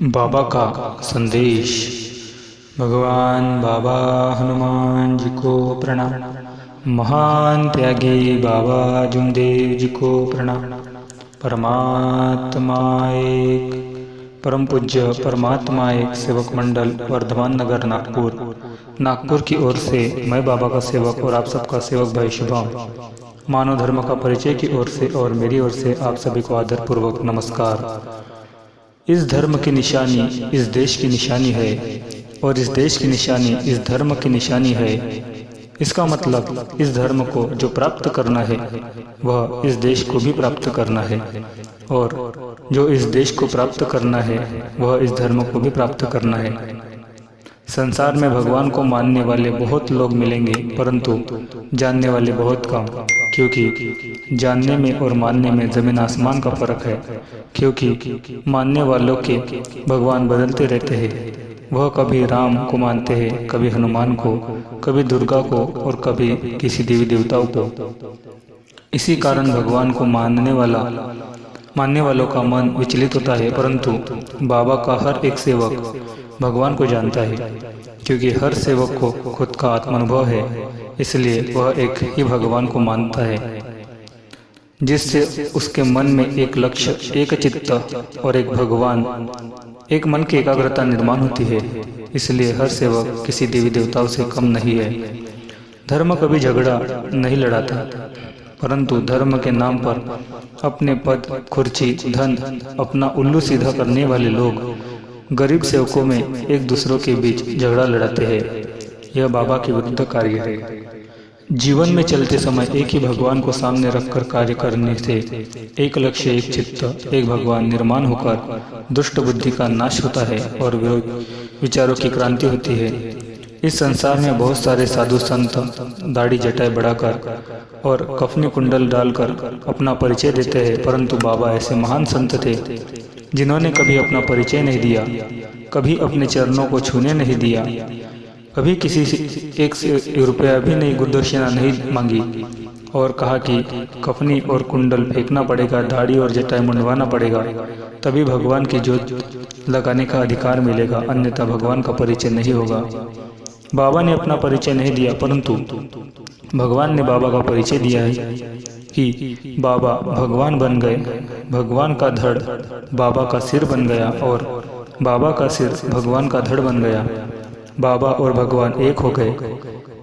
बाबा का संदेश। भगवान बाबा हनुमान जी को प्रणाम। महान त्यागी बाबा जुमदेव जी को प्रणाम। परमात्मा एक परम पूज्य परमात्मा एक सेवक मंडल वर्धमान नगर नागपुर की ओर से मैं बाबा का सेवक और आप सबका सेवक भाई शुभम मानव धर्म का परिचय की ओर से और मेरी ओर से आप सभी को आदर पूर्वक नमस्कार। इस धर्म की निशानी इस देश की निशानी है और इस देश की निशानी इस धर्म की निशानी है। इसका मतलब इस धर्म को जो प्राप्त करना है वह इस देश को भी प्राप्त करना है और जो इस देश को प्राप्त करना है वह इस धर्म को भी प्राप्त करना है। संसार में भगवान को मानने वाले बहुत लोग मिलेंगे परंतु जानने वाले बहुत कम, क्योंकि जानने में और मानने में जमीन आसमान का फर्क है। क्योंकि मानने वालों के भगवान बदलते रहते हैं। वह कभी राम को मानते हैं, कभी हनुमान को, कभी दुर्गा को और कभी किसी देवी देवताओं को। इसी कारण भगवान को मानने वालों का मन विचलित होता है। परंतु बाबा का हर एक सेवक भगवान को जानता है, क्योंकि हर सेवक को खुद का आत्मानुभव है, इसलिए वह एक ही भगवान को मानता है, जिससे उसके मन में एक लक्ष्य, एक चित्त और एक भगवान, एक मन की एकाग्रता निर्माण होती है। इसलिए हर सेवक किसी देवी देवताओं से कम नहीं है। धर्म कभी झगड़ा नहीं लड़ाता, परंतु धर्म के नाम पर अपने पद, कुर्सी, धन, अपना उल्लू सीधा करने वाले लोग गरीब सेवकों में एक दूसरों के बीच झगड़ा लड़ाते हैं। यह बाबा के विरुद्ध कार्य है। जीवन में चलते समय एक ही भगवान को सामने रखकर कार्य करने से एक लक्ष्य, एक चित्त, एक भगवान निर्माण होकर दुष्ट बुद्धि का नाश होता है और विचारों की क्रांति होती है। इस संसार में बहुत सारे साधु संत दाढ़ी जटाई बढ़ाकर और कफनी कुंडल डालकर अपना परिचय देते हैं, परंतु बाबा ऐसे महान संत थे जिन्होंने कभी अपना परिचय नहीं दिया, कभी अपने चरणों को छूने नहीं दिया, कभी किसी से एक रुपया भी नहीं, गुदक्षिणा नहीं मांगी और कहा कि कफनी और कुंडल फेंकना पड़ेगा, दाढ़ी और जटाई मुंडवाना पड़ेगा, तभी भगवान की जोत लगाने का अधिकार मिलेगा, अन्यथा भगवान का परिचय नहीं होगा। बाबा ने अपना परिचय नहीं दिया, परंतु भगवान ने बाबा का परिचय दिया है कि बाबा भगवान बन गए। भगवान का धड़ बाबा का सिर बन गया और बाबा का सिर भगवान का धड़ बन गया। बाबा और भगवान एक हो गए।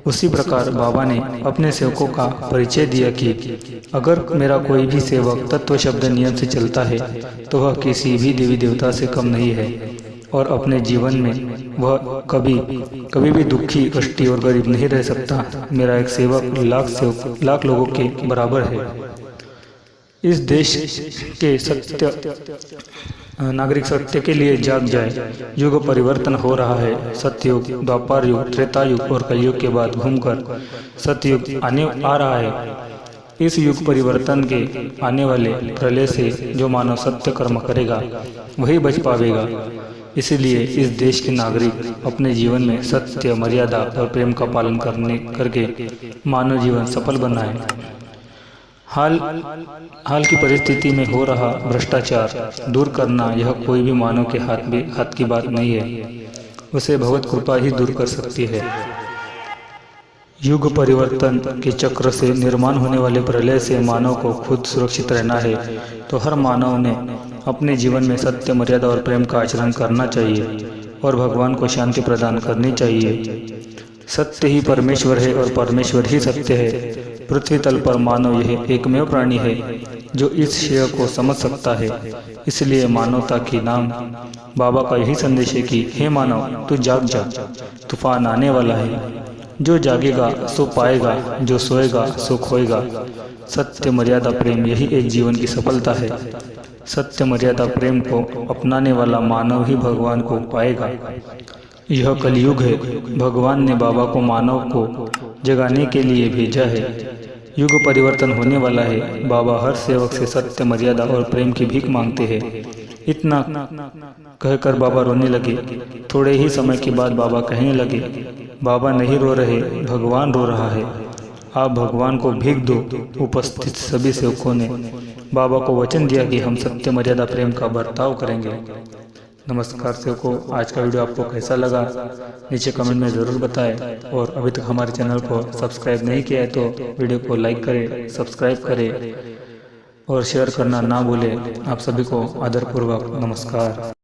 उसी प्रकार बाबा ने अपने सेवकों का परिचय दिया कि अगर मेरा कोई भी सेवक तत्व शब्द नियम से चलता है तो वह किसी भी देवी देवता से कम नहीं है और अपने जीवन में वह कभी भी दुखी, कष्टी और गरीब नहीं रह सकता। मेरा एक सेवक लाख लोगों के बराबर है। इस देश के नागरिक सत्य के लिए जाग जाए। युग परिवर्तन हो रहा है। सत्ययुग, द्वापर युग, त्रेता युग और कलयुग के बाद घूमकर सतयुग आ रहा है। इस युग परिवर्तन के आने वाले प्रलय से जो मानव सत्य कर्म करेगा वही बच पावेगा। इसलिए इस देश के नागरिक अपने जीवन में सत्य, मर्यादा और प्रेम का पालन करके मानव जीवन सफल बनाए। हाल की परिस्थिति में हो रहा भ्रष्टाचार दूर करना यह कोई भी मानव के हाथ की बात नहीं है, उसे भगवत कृपा ही दूर कर सकती है। युग परिवर्तन के चक्र से निर्माण होने वाले प्रलय से मानव को खुद सुरक्षित रहना है, तो हर मानव ने अपने जीवन में सत्य, मर्यादा और प्रेम का आचरण करना चाहिए और भगवान को शांति प्रदान करनी चाहिए। सत्य ही परमेश्वर है और परमेश्वर ही सत्य है। पृथ्वी तल पर मानव यह एकमेव प्राणी है जो इस श्रेय को समझ सकता है। इसलिए मानवता के नाम बाबा का यही संदेश है कि हे मानव, तू जाग जा, तूफान आने वाला है। जो जागेगा सो पाएगा, जो सोएगा सो खोएगा। सत्य, मर्यादा, प्रेम यही एक जीवन की सफलता है। सत्य, मर्यादा, प्रेम को अपनाने वाला मानव ही भगवान को पाएगा। यह कलयुग है। भगवान ने बाबा को मानव को जगाने के लिए भेजा है। युग परिवर्तन होने वाला है। बाबा हर सेवक से सत्य, मर्यादा और प्रेम की भीख मांगते हैं। इतना कहकर बाबा रोने लगे। थोड़े ही समय के बाद बाबा कहने लगे, बाबा नहीं रो रहे, भगवान रो रहा है। आप भगवान को भीख दो। उपस्थित सभी सेवकों ने बाबा को वचन दिया कि हम सत्य, मर्यादा, प्रेम का बर्ताव करेंगे। नमस्कार सेवकों, आज का वीडियो आपको कैसा लगा नीचे कमेंट में ज़रूर बताएं। और अभी तक हमारे चैनल को सब्सक्राइब नहीं किया है तो वीडियो को लाइक करें, सब्सक्राइब करें और शेयर करना ना भूलें। आप सभी को आदरपूर्वक नमस्कार।